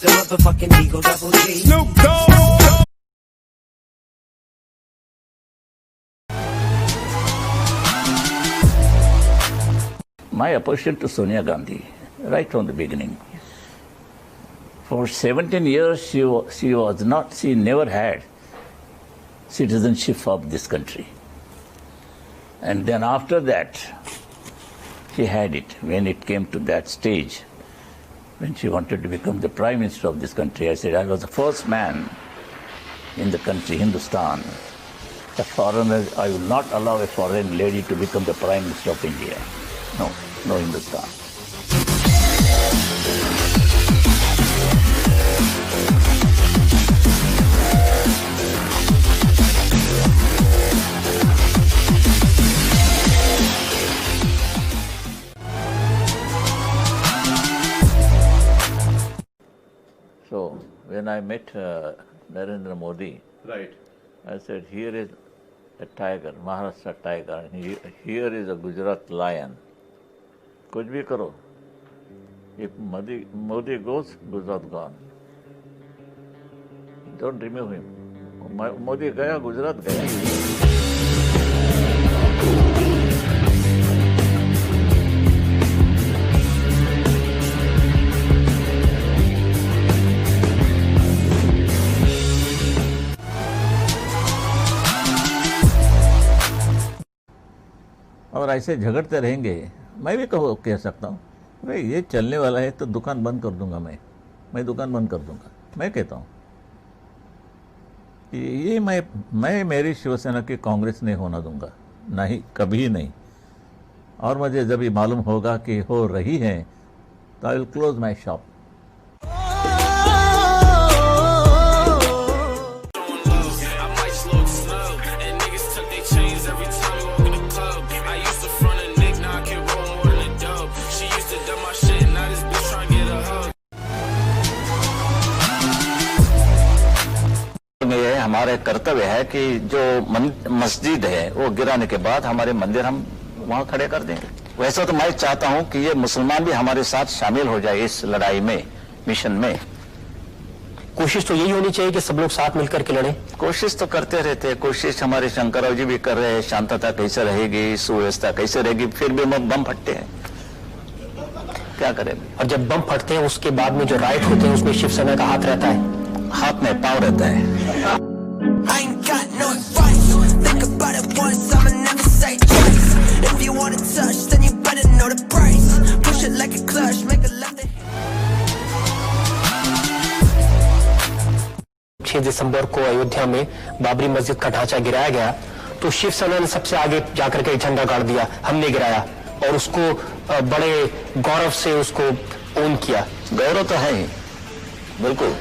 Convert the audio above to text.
the motherfucking Eagle Double G. Snoop Dogg. My opposition to Sonia Gandhi, right from the beginning. For 17 years, she never had citizenship of this country. And then after that, she had it when it came to that stage, when she wanted to become the Prime Minister of this country. I said, I was the first man in the country, Hindustan. A foreigner, I will not allow a foreign lady to become the Prime Minister of India. No, no Hindustan. So, when I met Narendra Modi, Right. I said, here is a tiger, Maharashtra tiger, and here is a Gujarat lion. कुछ भी करो. If Modi goes, Gujarat gone. Don't remove him. Modi गया, गुजरात गया. और ऐसे झगड़ते रहेंगे. मैं भी कह सकता हूँ भाई ये चलने वाला है तो दुकान बंद कर दूंगा. मैं दुकान बंद कर दूंगा. मैं कहता हूँ ये मैं मेरी शिवसेना की कांग्रेस नहीं होना दूंगा, नहीं, कभी नहीं. और मुझे जब ये मालूम होगा कि हो रही है तो I will close my shop. हमारे कर्तव्य है कि जो मस्जिद है वो गिराने के बाद हमारे मंदिर हम वहां खड़े कर देंगे. वैसा तो मैं चाहता हूं कि ये मुसलमान भी हमारे साथ शामिल हो जाए इस लड़ाई में, मिशन में. कोशिश तो यही होनी चाहिए कि सब लोग साथ मिलकर के लड़ें. कोशिश तो करते रहते हैं. कोशिश हमारे शंकरराव जी भी कर रहे हैं. शांतता कैसे रहेगी, सुव्यवस्था कैसे रहेगी, फिर भी बम फटते हैं. क्या करें. और जब बम फटते हैं उसके बाद में जो राइट होते हैं उसमें शिवसेना का हाथ रहता है. हाथ में पाँव रहता है. I ain't got no advice. Think about it once, I'ma never say twice. If you want to touch, then you better know the price. Push it like a clutch, make a left and 6 दिसंबर को अयोध्या में बाबरी मस्जिद का ढांचा गिराया गया तो शिवसेना ने सबसे आगे जाकर के झंडा गाड़ दिया. हमने गिराया और उसको बड़े गौरव से उसको ओन किया. गौरव तो है ही, बिल्कुल.